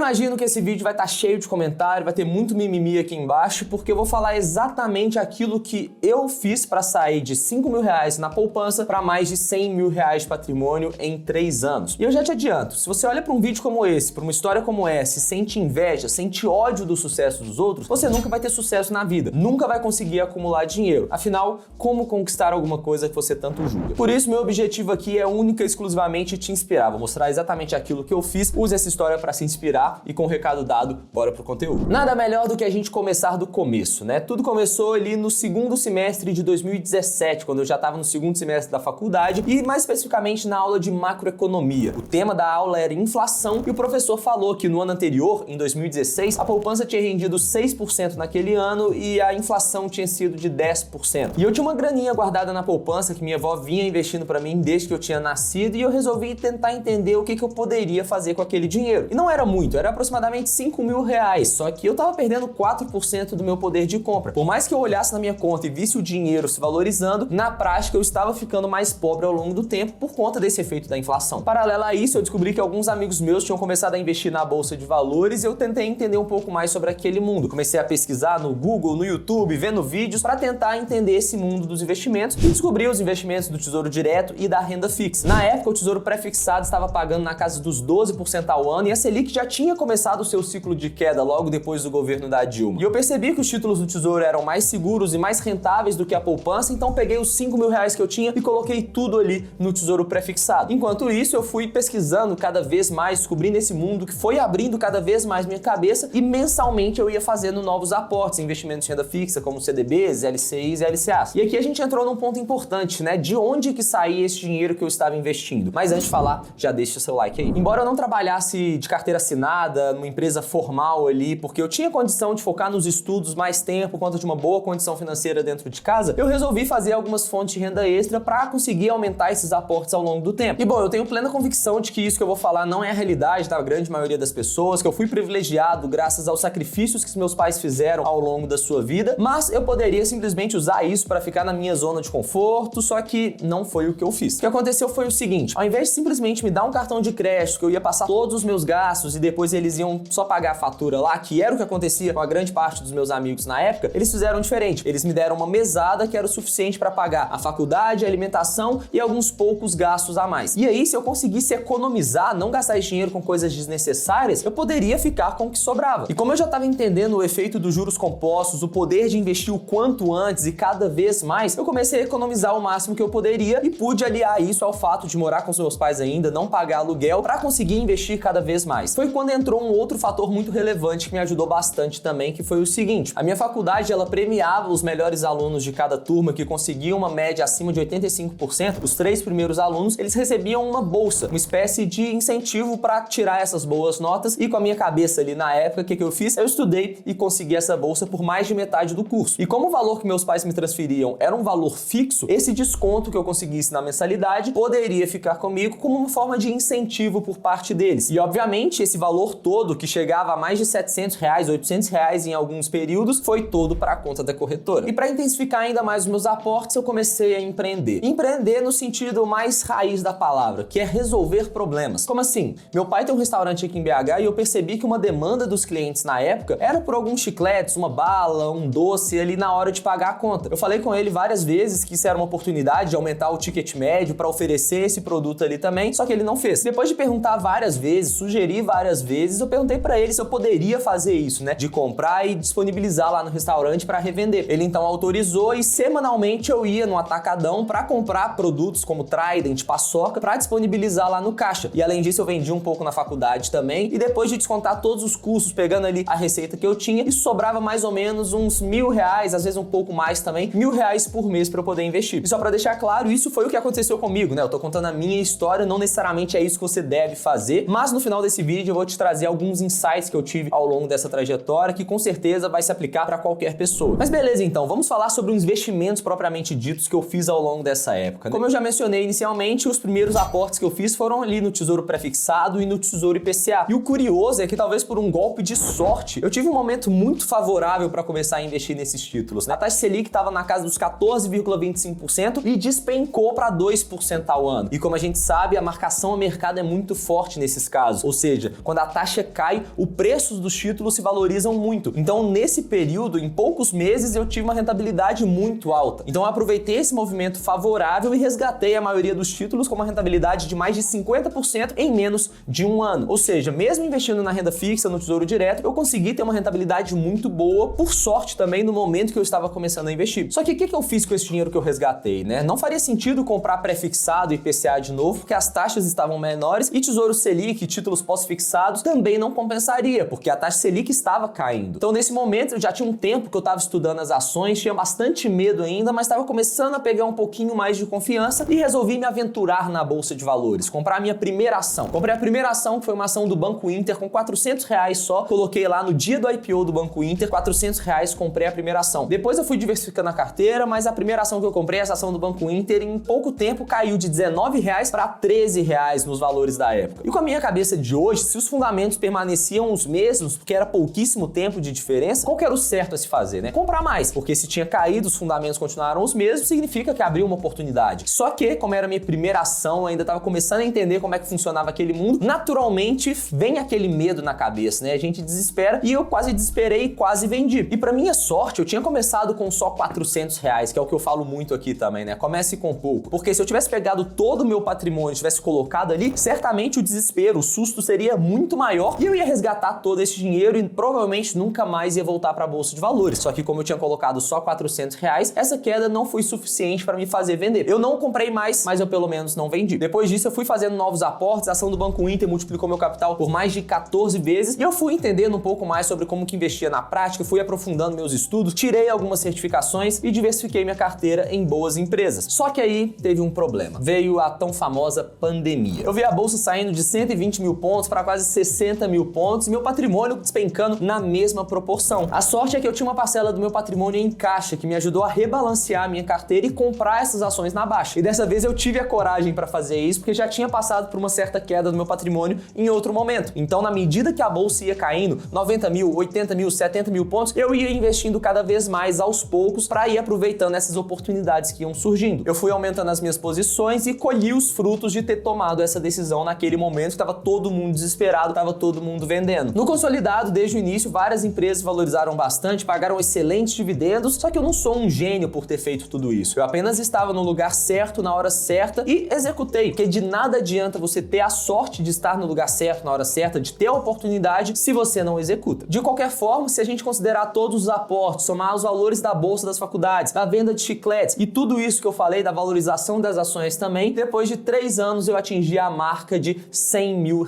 imagino que esse vídeo vai estar cheio de comentário, vai ter muito mimimi aqui embaixo, porque eu vou falar exatamente aquilo que eu fiz para sair de 5 mil reais na poupança para mais de 100 mil reais de patrimônio em 3 anos. E eu já te adianto, se você olha para um vídeo como esse, para uma história como essa, e sente inveja, sente ódio do sucesso dos outros, você nunca vai ter sucesso na vida, nunca vai conseguir acumular dinheiro. Afinal, como conquistar alguma coisa que você tanto julga? Por isso, meu objetivo aqui é única e exclusivamente te inspirar. Vou mostrar exatamente aquilo que eu fiz, use essa história para se inspirar e com o recado dado, bora pro conteúdo. Nada melhor do que a gente começar do começo, né? Tudo começou ali no segundo semestre de 2017, quando eu já estava no segundo semestre da faculdade e mais especificamente na aula de macroeconomia. O tema da aula era inflação e o professor falou que no ano anterior, em 2016, a poupança tinha rendido 6% naquele ano e a inflação tinha sido de 10%. E eu tinha uma graninha guardada na poupança que minha avó vinha investindo para mim desde que eu tinha nascido e eu resolvi tentar entender o que eu poderia fazer com aquele dinheiro. E não era muito, era aproximadamente 5 mil reais, só que eu tava perdendo 4% do meu poder de compra. Por mais que eu olhasse na minha conta e visse o dinheiro se valorizando, na prática eu estava ficando mais pobre ao longo do tempo por conta desse efeito da inflação. Paralelo a isso, eu descobri que alguns amigos meus tinham começado a investir na bolsa de valores e eu tentei entender um pouco mais sobre aquele mundo. Comecei a pesquisar no Google, no YouTube, vendo vídeos para tentar entender esse mundo dos investimentos e descobri os investimentos do Tesouro Direto e da renda fixa. Na época, o Tesouro Pré-fixado estava pagando na casa dos 12% ao ano e a Selic já tinha começado o seu ciclo de queda logo depois do governo da Dilma. E eu percebi que os títulos do Tesouro eram mais seguros e mais rentáveis do que a poupança, então peguei os 5 mil reais que eu tinha e coloquei tudo ali no Tesouro Pré-fixado. Enquanto isso, eu fui pesquisando cada vez mais, descobrindo esse mundo que foi abrindo cada vez mais minha cabeça e mensalmente eu ia fazendo novos aportes, investimentos em renda fixa como CDBs, LCIs e LCAs. E aqui a gente entrou num ponto importante, né? De onde que saía esse dinheiro que eu estava investindo? Mas antes de falar, já deixa seu like aí. Embora eu não trabalhasse de carteira assinada, numa empresa formal ali, porque eu tinha condição de focar nos estudos mais tempo, por conta de uma boa condição financeira dentro de casa, eu resolvi fazer algumas fontes de renda extra para conseguir aumentar esses aportes ao longo do tempo. E bom, eu tenho plena convicção de que isso que eu vou falar não é a realidade da grande maioria das pessoas, que eu fui privilegiado graças aos sacrifícios que meus pais fizeram ao longo da sua vida, mas eu poderia simplesmente usar isso para ficar na minha zona de conforto, só que não foi o que eu fiz. O que aconteceu foi o seguinte, ao invés de simplesmente me dar um cartão de crédito que eu ia passar todos os meus gastos e depois eles iam só pagar a fatura lá, que era o que acontecia com a grande parte dos meus amigos na época, eles fizeram diferente. Eles me deram uma mesada que era o suficiente para pagar a faculdade, a alimentação e alguns poucos gastos a mais. E aí, se eu conseguisse economizar, não gastar esse dinheiro com coisas desnecessárias, eu poderia ficar com o que sobrava. E como eu já estava entendendo o efeito dos juros compostos, o poder de investir o quanto antes e cada vez mais, eu comecei a economizar o máximo que eu poderia e pude aliar isso ao fato de morar com os meus pais ainda, não pagar aluguel, para conseguir investir cada vez mais. Foi quando entrou um outro fator muito relevante que me ajudou bastante também, que foi o seguinte, a minha faculdade, ela premiava os melhores alunos de cada turma que conseguiam uma média acima de 85%, os 3 primeiros alunos, eles recebiam uma bolsa, uma espécie de incentivo para tirar essas boas notas e com a minha cabeça ali na época, o que eu fiz? Eu estudei e consegui essa bolsa por mais de metade do curso. E como o valor que meus pais me transferiam era um valor fixo, esse desconto que eu conseguisse na mensalidade poderia ficar comigo como uma forma de incentivo por parte deles. E obviamente esse valor todo, que chegava a mais de 700 reais, 800 reais em alguns períodos, foi todo para a conta da corretora. E para intensificar ainda mais os meus aportes, eu comecei a empreender. Empreender no sentido mais raiz da palavra, que é resolver problemas. Como assim? Meu pai tem um restaurante aqui em BH e eu percebi que uma demanda dos clientes na época era por alguns chicletes, uma bala, um doce ali na hora de pagar a conta. Eu falei com ele várias vezes que isso era uma oportunidade de aumentar o ticket médio para oferecer esse produto ali também, só que ele não fez. Depois de perguntar várias vezes, sugerir várias vezes, eu perguntei para ele se eu poderia fazer isso, né? De comprar e disponibilizar lá no restaurante para revender. Ele então autorizou e semanalmente eu ia no atacadão para comprar produtos como Trident, paçoca, para disponibilizar lá no caixa. E além disso eu vendi um pouco na faculdade também e depois de descontar todos os custos, pegando ali a receita que eu tinha, isso sobrava mais ou menos uns R$1.000, às vezes um pouco mais também, R$1.000 por mês para eu poder investir. E só para deixar claro, isso foi o que aconteceu comigo, né? Eu tô contando a minha história, não necessariamente é isso que você deve fazer, mas no final desse vídeo eu vou te trazer alguns insights que eu tive ao longo dessa trajetória que com certeza vai se aplicar para qualquer pessoa. Mas beleza, então, vamos falar sobre os investimentos propriamente ditos que eu fiz ao longo dessa época, né? Como eu já mencionei inicialmente, os primeiros aportes que eu fiz foram ali no Tesouro Pré-fixado e no Tesouro IPCA. E o curioso é que talvez por um golpe de sorte, eu tive um momento muito favorável para começar a investir nesses títulos, né? A taxa Selic estava na casa dos 14,25% e despencou para 2% ao ano. E como a gente sabe, a marcação a mercado é muito forte nesses casos. Ou seja, quando a taxa cai, o preço dos títulos se valorizam muito. Então, nesse período, em poucos meses, eu tive uma rentabilidade muito alta. Então, eu aproveitei esse movimento favorável e resgatei a maioria dos títulos com uma rentabilidade de mais de 50% em menos de um ano. Ou seja, mesmo investindo na renda fixa, no Tesouro Direto, eu consegui ter uma rentabilidade muito boa, por sorte também, no momento que eu estava começando a investir. Só que o que eu fiz com esse dinheiro que eu resgatei, né? Não faria sentido comprar pré-fixado e IPCA de novo, porque as taxas estavam menores, e Tesouro Selic, títulos pós-fixados, também não compensaria, porque a taxa Selic estava caindo. Então, nesse momento, eu já tinha um tempo que eu estava estudando as ações, tinha bastante medo ainda, mas estava começando a pegar um pouquinho mais de confiança e resolvi me aventurar na Bolsa de Valores, comprar a minha primeira ação. Comprei a primeira ação, que foi uma ação do Banco Inter, com R$400 só, coloquei lá no dia do IPO do Banco Inter, R$400, comprei a primeira ação. Depois eu fui diversificando a carteira, mas a primeira ação que eu comprei, essa ação do Banco Inter, em pouco tempo caiu de R$19 para R$13 nos valores da época. E com a minha cabeça de hoje, se os fundamentos permaneciam os mesmos, porque era pouquíssimo tempo de diferença, qual que era o certo a se fazer, né? Comprar mais, porque se tinha caído, os fundamentos continuaram os mesmos, significa que abriu uma oportunidade. Só que, como era a minha primeira ação, ainda estava começando a entender como é que funcionava aquele mundo, naturalmente vem aquele medo na cabeça, né? A gente desespera e eu quase desesperei e quase vendi. E para minha sorte, eu tinha começado com só R$400, que é o que eu falo muito aqui também, né? Comece com pouco. Porque se eu tivesse pegado todo o meu patrimônio e tivesse colocado ali, certamente o desespero, o susto seria muito maior e eu ia resgatar todo esse dinheiro e provavelmente nunca mais ia voltar para a Bolsa de Valores. Só que como eu tinha colocado só R$400, essa queda não foi suficiente para me fazer vender. Eu não comprei mais, mas eu pelo menos não vendi. Depois disso, eu fui fazendo novos aportes, a ação do Banco Inter multiplicou meu capital por mais de 14 vezes e eu fui entendendo um pouco mais sobre como que investia na prática, fui aprofundando meus estudos, tirei algumas certificações e diversifiquei minha carteira em boas empresas. Só que aí teve um problema. Veio a tão famosa pandemia. Eu vi a bolsa saindo de 120 mil pontos para quase 60 mil pontos e meu patrimônio despencando na mesma proporção. A sorte é que eu tinha uma parcela do meu patrimônio em caixa que me ajudou a rebalancear a minha carteira e comprar essas ações na baixa. E dessa vez eu tive a coragem para fazer isso porque já tinha passado por uma certa queda do meu patrimônio em outro momento. Então, na medida que a bolsa ia caindo, 90 mil, 80 mil, 70 mil pontos, eu ia investindo cada vez mais aos poucos para ir aproveitando essas oportunidades que iam surgindo. Eu fui aumentando as minhas posições e colhi os frutos de ter tomado essa decisão naquele momento que estava todo mundo desesperado, estava todo mundo vendendo. No consolidado, desde o início, várias empresas valorizaram bastante, pagaram excelentes dividendos, só que eu não sou um gênio por ter feito tudo isso. Eu apenas estava no lugar certo, na hora certa e executei, porque de nada adianta você ter a sorte de estar no lugar certo, na hora certa, de ter a oportunidade se você não executa. De qualquer forma, se a gente considerar todos os aportes, somar os valores da bolsa das faculdades, da venda de chicletes e tudo isso que eu falei, da valorização das ações também, depois de 3 anos eu atingi a marca de R$100 mil.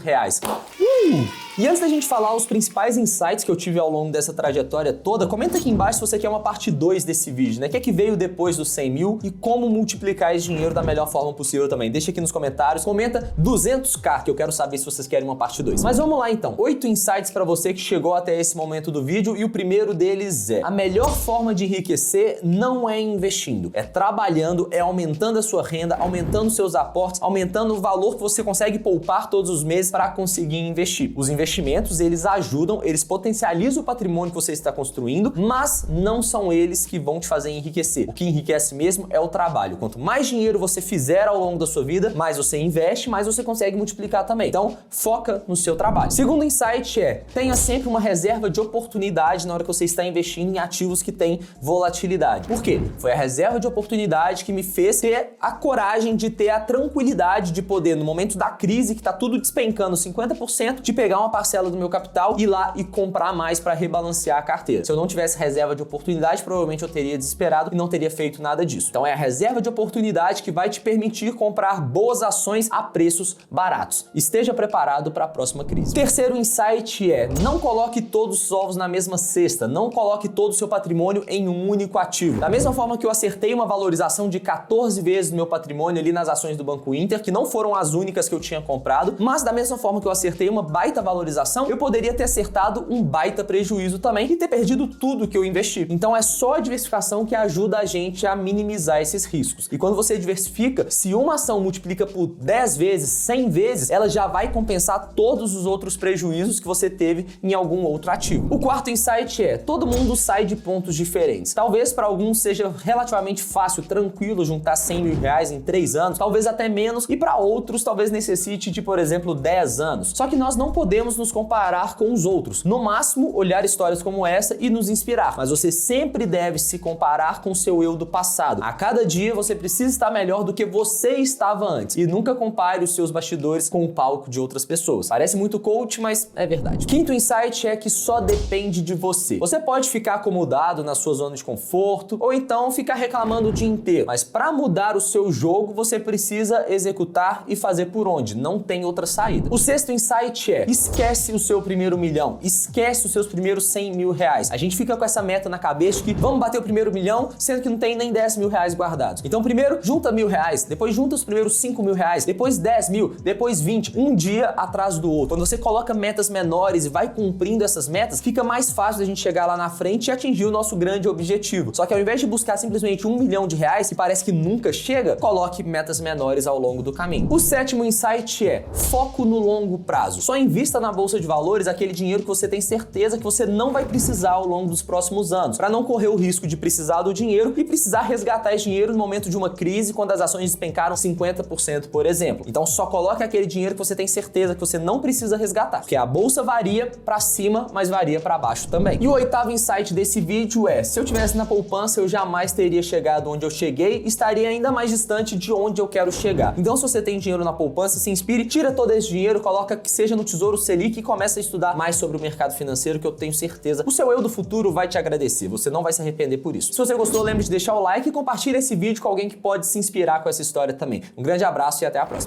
E antes da gente falar os principais insights que eu tive ao longo dessa trajetória toda, comenta aqui embaixo se você quer uma parte 2 desse vídeo, né? O que é que veio depois dos 100 mil e como multiplicar esse dinheiro da melhor forma possível também. Deixa aqui nos comentários, comenta 200k, que eu quero saber se vocês querem uma parte 2. Mas vamos lá então, 8 insights para você que chegou até esse momento do vídeo e o primeiro deles é: a melhor forma de enriquecer não é investindo, é trabalhando, é aumentando a sua renda, aumentando seus aportes, aumentando o valor que você consegue poupar todos os meses para conseguir investir. Os investimentos, eles ajudam, eles potencializam o patrimônio que você está construindo, mas não são eles que vão te fazer enriquecer. O que enriquece mesmo é o trabalho. Quanto mais dinheiro você fizer ao longo da sua vida, mais você investe, mais você consegue multiplicar também. Então, foca no seu trabalho. Segundo insight é: tenha sempre uma reserva de oportunidade na hora que você está investindo em ativos que têm volatilidade. Por quê? Foi a reserva de oportunidade que me fez ter a coragem de ter a tranquilidade de poder, no momento da crise, que tá tudo despencando 50%, de pegar uma parcela do meu capital, ir lá e comprar mais para rebalancear a carteira. Se eu não tivesse reserva de oportunidade, provavelmente eu teria desesperado e não teria feito nada disso. Então é a reserva de oportunidade que vai te permitir comprar boas ações a preços baratos. Esteja preparado para a próxima crise. Terceiro insight é: não coloque todos os ovos na mesma cesta, não coloque todo o seu patrimônio em um único ativo. Da mesma forma que eu acertei uma valorização de 14 vezes no meu patrimônio ali nas ações do Banco Inter, que não foram as únicas que eu tinha comprado, mas da mesma forma que eu acertei uma baita valorização, eu poderia ter acertado um baita prejuízo também e ter perdido tudo que eu investi. Então é só a diversificação que ajuda a gente a minimizar esses riscos. E quando você diversifica, se uma ação multiplica por 10 vezes, 100 vezes, ela já vai compensar todos os outros prejuízos que você teve em algum outro ativo. O quarto insight é: todo mundo sai de pontos diferentes. Talvez para alguns seja relativamente fácil, tranquilo juntar R$100 mil em 3 anos, talvez até menos, e para outros talvez necessite de, por exemplo, 10 anos. Só que nós nós não podemos nos comparar com os outros. No máximo, olhar histórias como essa e nos inspirar, mas você sempre deve se comparar com o seu eu do passado. A cada dia você precisa estar melhor do que você estava antes e nunca compare os seus bastidores com o palco de outras pessoas. Parece muito coach, mas é verdade. Quinto insight é que só depende de você. Você pode ficar acomodado na sua zona de conforto ou então ficar reclamando o dia inteiro, mas para mudar o seu jogo você precisa executar e fazer por onde, não tem outra saída. O sexto insight é: esquece o seu primeiro milhão, esquece os seus primeiros 100 mil reais. A gente fica com essa meta na cabeça que vamos bater o primeiro milhão, sendo que não tem nem 10 mil reais guardados. Então primeiro junta 1.000 reais, depois junta os primeiros 5 mil reais, depois 10 mil, depois 20, um dia atrás do outro. Quando você coloca metas menores e vai cumprindo essas metas, fica mais fácil da gente chegar lá na frente e atingir o nosso grande objetivo. Só que ao invés de buscar simplesmente 1 milhão de reais, que parece que nunca chega, coloque metas menores ao longo do caminho. O sétimo insight é: foco no longo prazo. Só invista na bolsa de valores aquele dinheiro que você tem certeza que você não vai precisar ao longo dos próximos anos, para não correr o risco de precisar do dinheiro e precisar resgatar esse dinheiro no momento de uma crise, quando as ações despencaram 50%, por exemplo. Então só coloque aquele dinheiro que você tem certeza que você não precisa resgatar, porque a bolsa varia para cima, mas varia para baixo também. E o oitavo insight desse vídeo é: se eu tivesse na poupança, eu jamais teria chegado onde eu cheguei, estaria ainda mais distante de onde eu quero chegar. Então se você tem dinheiro na poupança, se inspire, tira todo esse dinheiro, coloca que seja no Tesouro Selic e começa a estudar mais sobre o mercado financeiro, que eu tenho certeza o seu eu do futuro vai te agradecer, você não vai se arrepender por isso. Se você gostou, lembre de deixar o like e compartilha esse vídeo com alguém que pode se inspirar com essa história também. Um grande abraço e até a próxima.